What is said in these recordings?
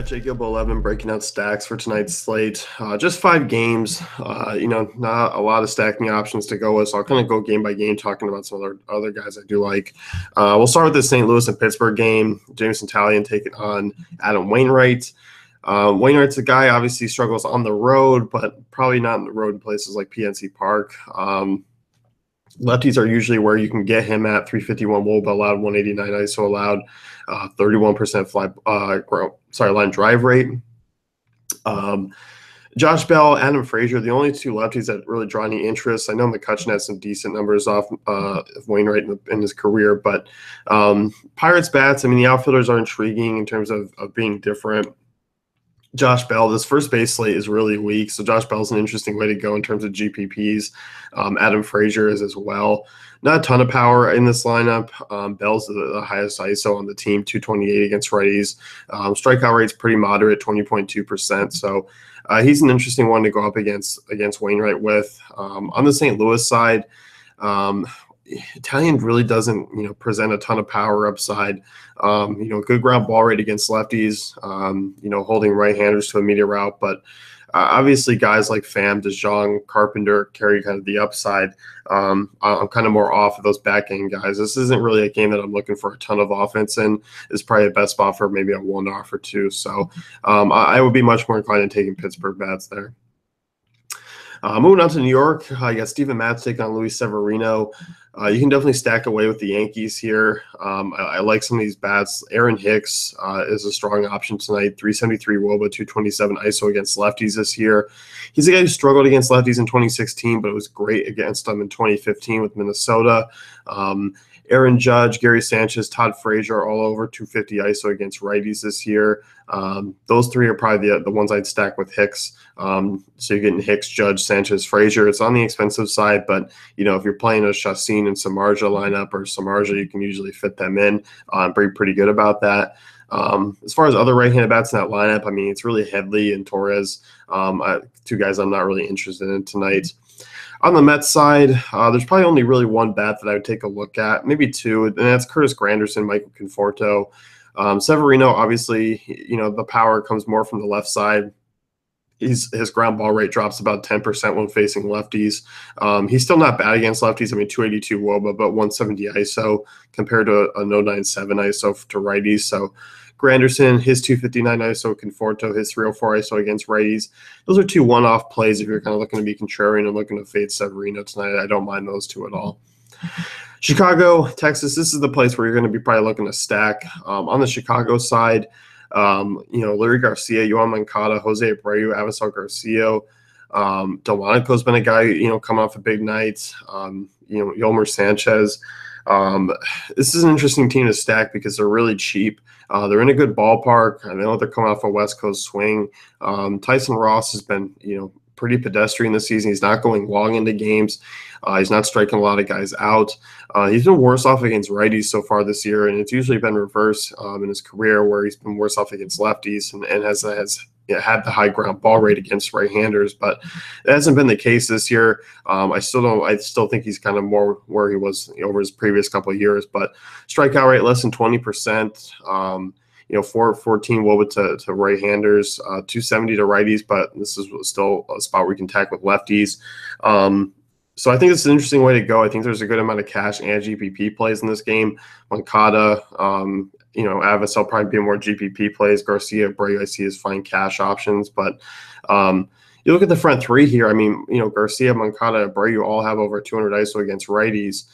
Jacob 11 breaking out stacks for tonight's slate. Just 5 games. Not a lot of stacking options to go with, so I'll kind of go game by game, talking about some other guys I do like. We'll start with the St. Louis and Pittsburgh game. Jameson Taillon taking on Adam Wainwright. Wainwright's a guy, obviously struggles on the road, but probably not in the road in places like PNC Park. Lefties are usually where you can get him at 351 WOBA allowed, 189 ISO allowed, 31% line drive rate. Josh Bell, Adam Frazier, the only two lefties that really draw any interest. I know McCutcheon has some decent numbers off of Wainwright in his career, but Pirates bats, I mean, the outfielders are intriguing in terms of being different. Josh Bell, this first base slate is really weak, so Josh Bell's an interesting way to go in terms of GPPs. Adam Frazier is as well. Not a ton of power in this lineup. Bell's the highest ISO on the team, 228 against righties. Strikeout rate's pretty moderate, 20.2%. So he's an interesting one to go up against Wainwright with. On the St. Louis side, Taillon really doesn't, present a ton of power upside. Good ground ball rate against lefties, holding right-handers to immediate route. But obviously guys like Pham, DeJong, Carpenter carry kind of the upside. I'm kind of more off of those back-end guys. This isn't really a game that I'm looking for a ton of offense in. It's probably a best spot for maybe a one-off or two. So I would be much more inclined in taking Pittsburgh bats there. Moving on to New York, you got Steven Matz taking on Luis Severino. You can definitely stack away with the Yankees here. I like some of these bats. Aaron Hicks is a strong option tonight, 373 WOBA, 227 ISO against lefties this year. He's a guy who struggled against lefties in 2016, but it was great against them in 2015 with Minnesota. Aaron Judge, Gary Sanchez, Todd Frazier, all over 250 ISO against righties this year. Those three are probably the ones I'd stack with Hicks. So you're getting Hicks, Judge, Sanchez, Frazier. It's on the expensive side, but if you're playing a Chacin and Samardzija lineup or Samardzija, you can usually fit them in. I'm pretty good about that. As far as other right-handed bats in that lineup, I mean, it's really Headley and Torres, two guys I'm not really interested in tonight. On the Mets side, there's probably only really one bat that I would take a look at, maybe two, and that's Curtis Granderson, Michael Conforto. Severino, obviously, the power comes more from the left side. His ground ball rate drops about 10% when facing lefties. He's still not bad against lefties. I mean, 282 WOBA, but 170 ISO compared to a 097 ISO to righties. So Granderson, his 259 ISO, Conforto, his 304 ISO against righties. Those are two one-off plays if you're kind of looking to be contrarian and looking to fade Severino tonight. I don't mind those two at all. Chicago, Texas, this is the place where you're going to be probably looking to stack. On the Chicago side, Larry Garcia, Yohan Moncada, Jose Abreu, Avisel Garcia. Delmonico's been a guy, coming off a big night. Yolmer Sanchez. This is an interesting team to stack because they're really cheap. They're in a good ballpark. I know they're coming off a West Coast swing. Tyson Ross has been, pretty pedestrian this season. He's not going long into games. He's not striking a lot of guys out. He's been worse off against righties so far this year, and it's usually been reverse in his career where he's been worse off against lefties and has had the high ground ball rate against right-handers, but it hasn't been the case this year. I still think he's kind of more where he was over his previous couple of years, but strikeout rate less than 20%. 414 WOBA to right-handers, 270 to righties, but this is still a spot where you can tack with lefties. So I think it's an interesting way to go. I think there's a good amount of cash and GPP plays in this game. Moncada, Avisel probably be more GPP plays. Garcia, Abreu, I see as fine cash options. But you look at the front three here. I mean, Garcia, Moncada, Abreu all have over 200 ISO against righties.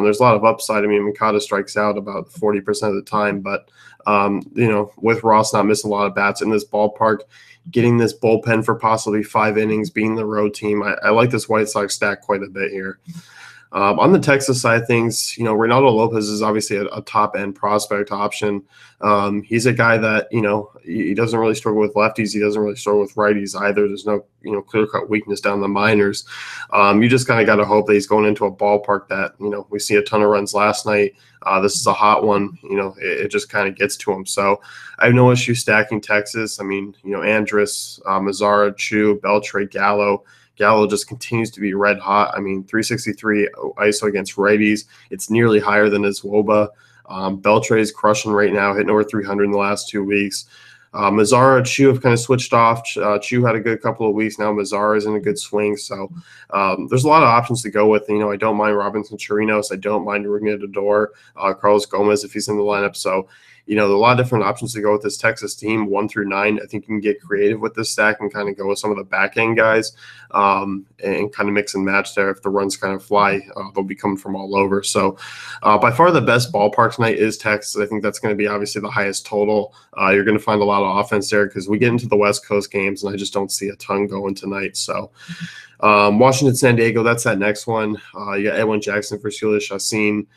There's a lot of upside. I mean, Moncada strikes out about 40% of the time. But, with Ross not missing a lot of bats in this ballpark, getting this bullpen for possibly 5 innings, being the road team, I like this White Sox stack quite a bit here. On the Texas side of things, Reynaldo Lopez is obviously a top-end prospect option. He's a guy that, he doesn't really struggle with lefties. He doesn't really struggle with righties either. There's no, clear-cut weakness down the minors. You just kind of got to hope that he's going into a ballpark that, we see a ton of runs last night. This is a hot one. It just kind of gets to him. So I have no issue stacking Texas. I mean, Andrus, Mazzara, Chu, Beltre, Gallo. Gallo just continues to be red hot. I mean, 363 ISO against righties. It's nearly higher than his WOBA. Beltre is crushing right now, hitting over 300 in the last 2 weeks. Mazzara, Chu have kind of switched off. Chu had a good couple of weeks now. Mazzara is in a good swing. So there's a lot of options to go with. I don't mind Robinson Chirinos. I don't mind Rougned Carlos Gomez if he's in the lineup. So, there are a lot of different options to go with this Texas team, 1 through 9. I think you can get creative with this stack and kind of go with some of the back end guys and kind of mix and match there. If the runs kind of fly, they'll be coming from all over. So by far the best ballpark tonight is Texas. I think that's going to be obviously the highest total. You're going to find a lot of offense there because we get into the West Coast games and I just don't see a ton going tonight. So Washington, San Diego, that's that next one. You got Edwin Jackson for Jhoulys Chacin.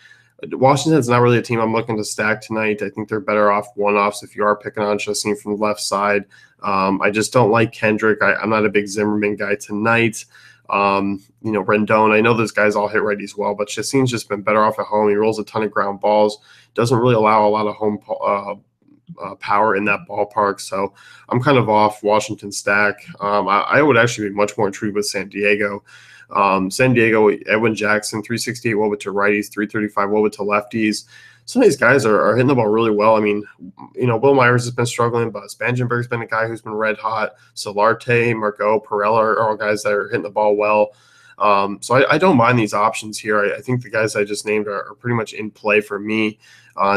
Washington's not really a team I'm looking to stack tonight. I think they're better off one-offs if you are picking on Chacin from the left side. I just don't like Kendrick. I'm not a big Zimmerman guy tonight. Rendon, I know those guys all hit righties well, but Chacin's just been better off at home. He rolls a ton of ground balls, doesn't really allow a lot of home power in that ballpark. So I'm kind of off Washington stack. I would actually be much more intrigued with San Diego. San Diego, Edwin Jackson, 368 wOBA to righties, 335 wOBA to lefties. Some of these guys are hitting the ball really well. I mean, Will Myers has been struggling, but Spangenberg's been a guy who's been red hot. Solarte, Margot, Perella are all guys that are hitting the ball well. So I don't mind these options here. I think the guys I just named are pretty much in play for me.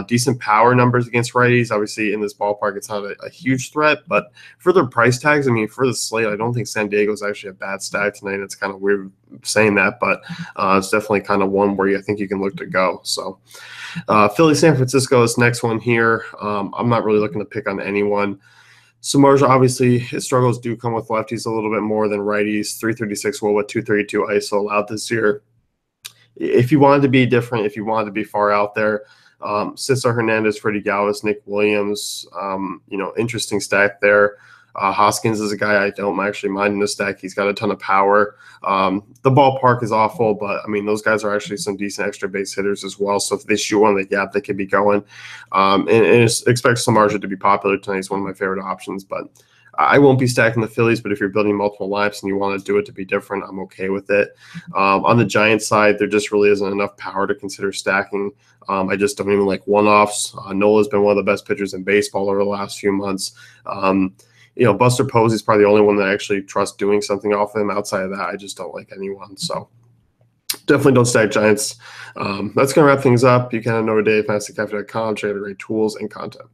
Decent power numbers against righties. Obviously, in this ballpark, it's not a huge threat, but for their price tags, I mean, for the slate, I don't think San Diego is actually a bad stack tonight. It's kind of weird saying that, but it's definitely kind of one where I think you can look to go. So Philly, San Francisco is next one here. I'm not really looking to pick on anyone. Samardzija, obviously, his struggles do come with lefties a little bit more than righties. 336 wOBA, 232 ISO allowed this year. If you wanted to be different, if you wanted to be far out there, Cesar Hernandez, Freddie Galvis, Nick Williams, interesting stack there. Hoskins is a guy I don't actually mind in this stack. He's got a ton of power. The ballpark is awful, but I mean, those guys are actually some decent extra base hitters as well. So if they shoot one of the gap, they could be going. And expect Samardzija to be popular tonight. He's one of my favorite options, but I won't be stacking the Phillies, but if you're building multiple lineups and you want to do it to be different, I'm okay with it. On the Giants side, there just really isn't enough power to consider stacking. I just don't even like one-offs. Nola's been one of the best pitchers in baseball over the last few months. Buster Posey is probably the only one that I actually trust doing something off him. Outside of that, I just don't like anyone. So definitely don't stack Giants. That's going to wrap things up. You can know Dave, FantasyCafe.com. Check out great tools and content.